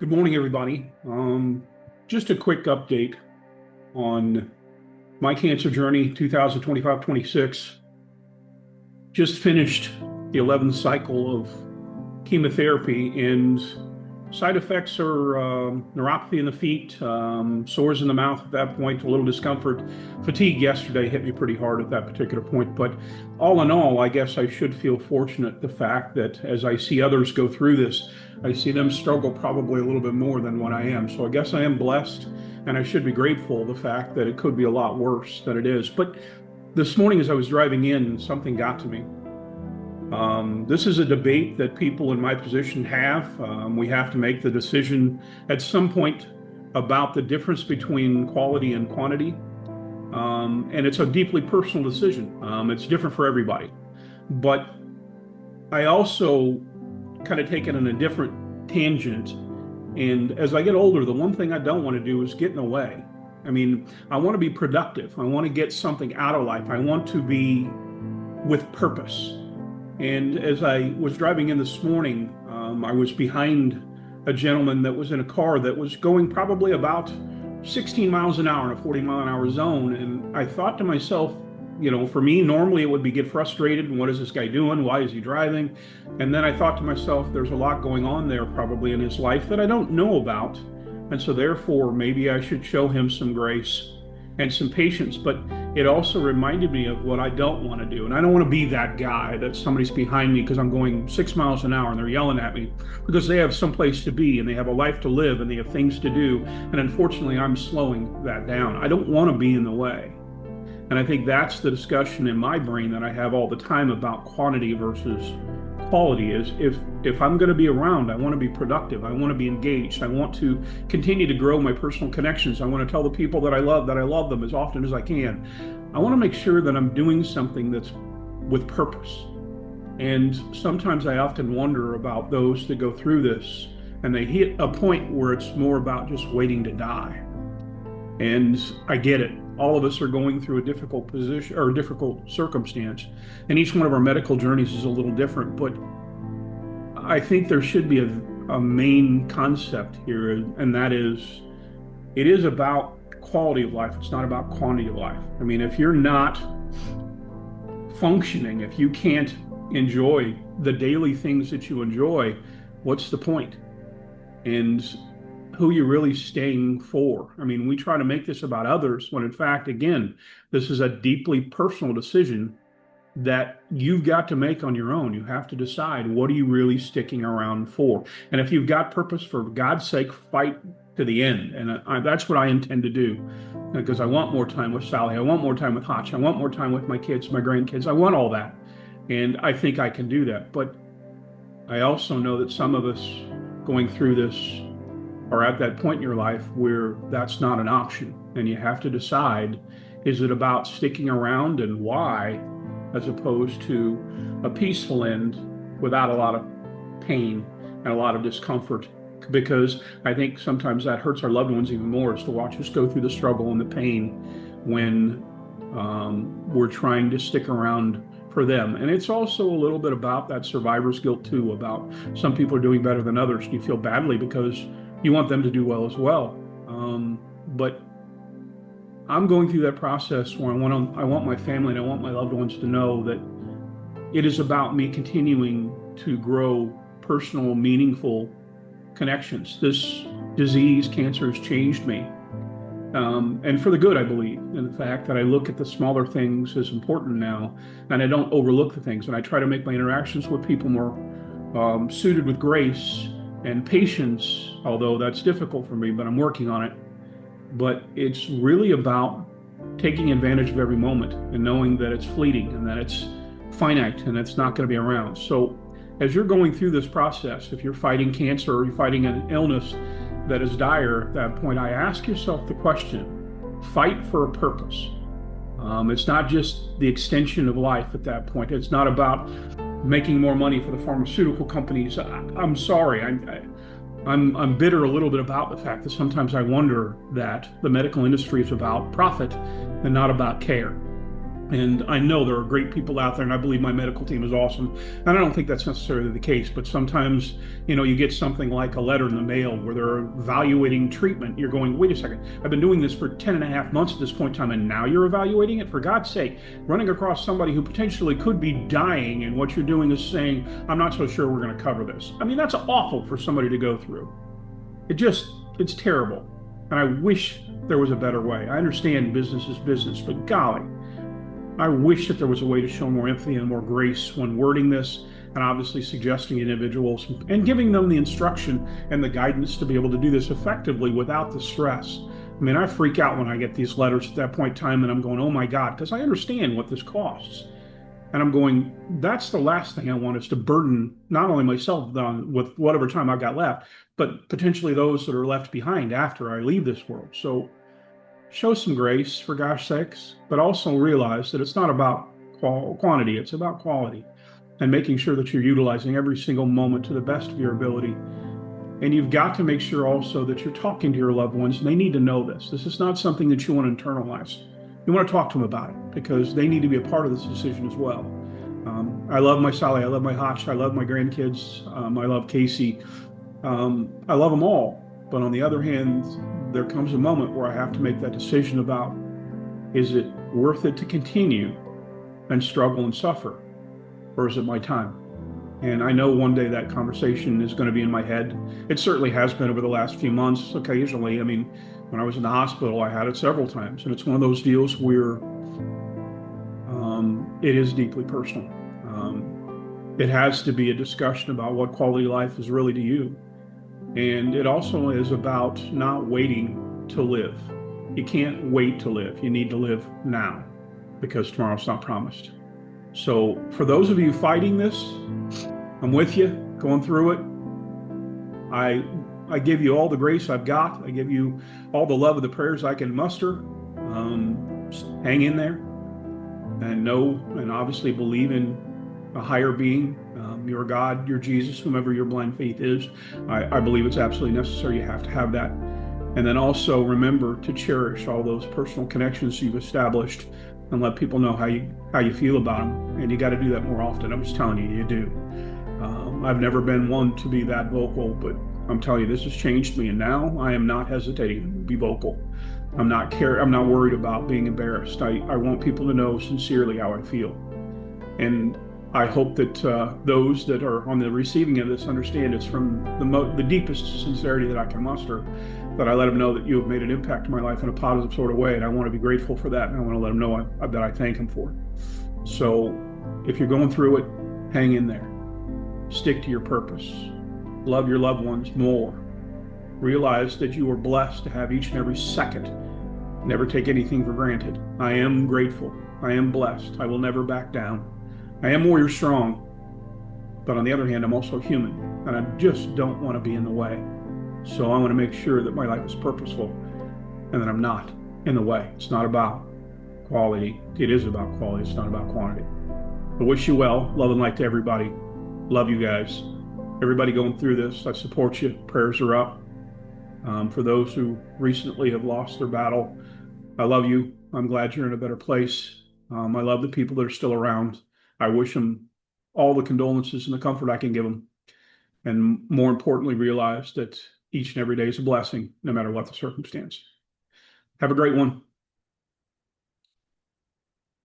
Good morning, everybody. Just a quick update on my cancer journey, 2025-26. Just finished the 11th cycle of chemotherapy, and side effects are neuropathy in the feet, sores in the mouth at that point, a little discomfort. Fatigue yesterday hit me pretty hard at that particular point. But all in all, I guess I should feel fortunate the fact that as I see others go through this, I see them struggle probably a little bit more than what I am. So I guess I am blessed, and I should be grateful the fact that it could be a lot worse than it is. But this morning, as I was driving in, something got to me. This is a debate that people in my position have. We have to make the decision at some point about the difference between quality and quantity. And it's a deeply personal decision. It's different for everybody. But I also kind of take it in a different tangent. And as I get older, the one thing I don't want to do is get in the way. I mean, I want to be productive. I want to get something out of life. I want to be with purpose. And as I was driving in this morning, I was behind a gentleman that was in a car that was going probably about 16 miles an hour in a 40-mile-an-hour zone. And I thought to myself, for me, normally it would be get frustrated. And what is this guy doing? Why is he driving? And then I thought to myself, there's a lot going on there probably in his life that I don't know about. And so therefore, maybe I should show him some grace and some patience. But it also reminded me of what I don't want to do. And I don't want to be that guy that somebody's behind me because I'm going 6 miles an hour and they're yelling at me because they have someplace to be and they have a life to live and they have things to do. And unfortunately, I'm slowing that down. I don't want to be in the way. And I think that's the discussion in my brain that I have all the time about quantity versus quality. Is if I'm going to be around, I want to be productive. I want to be engaged. I want to continue to grow my personal connections. I want to tell the people that I love them as often as I can. I want to make sure that I'm doing something that's with purpose. And sometimes I often wonder about those that go through this and they hit a point where it's more about just waiting to die. And I get it. All of us are going through a difficult position or a difficult circumstance, and each one of our medical journeys is a little different. But I think there should be a main concept here, and that is, it is about quality of life. It's not about quantity of life. I mean, if you're not functioning, if you can't enjoy the daily things that you enjoy, what's the point? And who you're really staying for. I mean, we try to make this about others when in fact, again, this is a deeply personal decision that you've got to make on your own. You have to decide, what are you really sticking around for? And if you've got purpose, for God's sake, fight to the end. And that's what I intend to do, because I want more time with Sally. I want more time with Hotch. I want more time with my kids, my grandkids. I want all that. And I think I can do that. But I also know that some of us going through this are at that point in your life where that's not an option. And you have to decide, is it about sticking around and why, as opposed to a peaceful end without a lot of pain and a lot of discomfort? Because I think sometimes that hurts our loved ones even more, is to watch us go through the struggle and the pain when we're trying to stick around for them. And it's also a little bit about that survivor's guilt too, about some people are doing better than others. You feel badly because you want them to do well as well. But I'm going through that process where I want my family and I want my loved ones to know that it is about me continuing to grow personal, meaningful connections. This disease, cancer, has changed me. And for the good, I believe, in the fact that I look at the smaller things as important now, and I don't overlook the things. And I try to make my interactions with people more suited with grace and patience, although that's difficult for me, but I'm working on it. But it's really about taking advantage of every moment and knowing that it's fleeting and that it's finite and it's not going to be around. So as you're going through this process, if you're fighting cancer or you're fighting an illness that is dire at that point, I ask yourself the question, fight for a purpose. It's not just the extension of life at that point. It's not about making more money for the pharmaceutical companies. I'm sorry. I'm bitter a little bit about the fact that sometimes I wonder that the medical industry is about profit and not about care. And I know there are great people out there, and I believe my medical team is awesome. And I don't think that's necessarily the case, but sometimes, you get something like a letter in the mail where they're evaluating treatment. You're going, wait a second, I've been doing this for 10 and a half months at this point in time, and now you're evaluating it? For God's sake, running across somebody who potentially could be dying, and what you're doing is saying, I'm not so sure we're going to cover this. I mean, that's awful for somebody to go through. It's terrible. And I wish there was a better way. I understand business is business, but golly, I wish that there was a way to show more empathy and more grace when wording this, and obviously suggesting individuals and giving them the instruction and the guidance to be able to do this effectively without the stress. I mean, I freak out when I get these letters at that point in time, and I'm going, oh my God, because I understand what this costs. And I'm going, that's the last thing I want, is to burden not only myself with whatever time I've got left, but potentially those that are left behind after I leave this world. So show some grace, for gosh sakes, but also realize that it's not about quantity, it's about quality, and making sure that you're utilizing every single moment to the best of your ability. And you've got to make sure also that you're talking to your loved ones, and they need to know this. This is not something that you want to internalize. You want to talk to them about it, because they need to be a part of this decision as well. I love my Sally, I love my Hotch, I love my grandkids, I love Casey. I love them all. But on the other hand, there comes a moment where I have to make that decision about, is it worth it to continue and struggle and suffer, or is it my time? And I know one day that conversation is going to be in my head. It certainly has been over the last few months, occasionally. I mean, when I was in the hospital, I had it several times. And it's one of those deals where it is deeply personal. It has to be a discussion about what quality life is really to you. And it also is about not waiting to live. You can't wait to live. You need to live now, because tomorrow's not promised. So for those of you fighting this, I'm with you, going through it. I give you all the grace I've got. I give you all the love of the prayers I can muster. Just hang in there and know, and obviously believe in a higher being, your God, your Jesus, whomever your blind faith is. I believe it's absolutely necessary. You have to have that. And then also remember to cherish all those personal connections you've established, and let people know how you feel about them. And you got to do that more often. I'm just telling you, you do. I've never been one to be that vocal, but I'm telling you, this has changed me. And now I am not hesitating to be vocal. I'm not worried about being embarrassed. I want people to know sincerely how I feel. And I hope that those that are on the receiving end of this understand it's from the deepest sincerity that I can muster, that I let them know that you have made an impact in my life in a positive sort of way, and I want to be grateful for that, and I want to let them know that I thank them for it. So if you're going through it, hang in there. Stick to your purpose. Love your loved ones more. Realize that you are blessed to have each and every second. Never take anything for granted. I am grateful. I am blessed. I will never back down. I am warrior strong, but on the other hand, I'm also human, and I just don't want to be in the way. So I want to make sure that my life is purposeful and that I'm not in the way. It's not about quality. It is about quality. It's not about quantity. I wish you well. Love and light to everybody. Love you guys. Everybody going through this, I support you. Prayers are up. For those who recently have lost their battle, I love you. I'm glad you're in a better place. I love the people that are still around. I wish them all the condolences and the comfort I can give them. And more importantly, realize that each and every day is a blessing, no matter what the circumstance. Have a great one.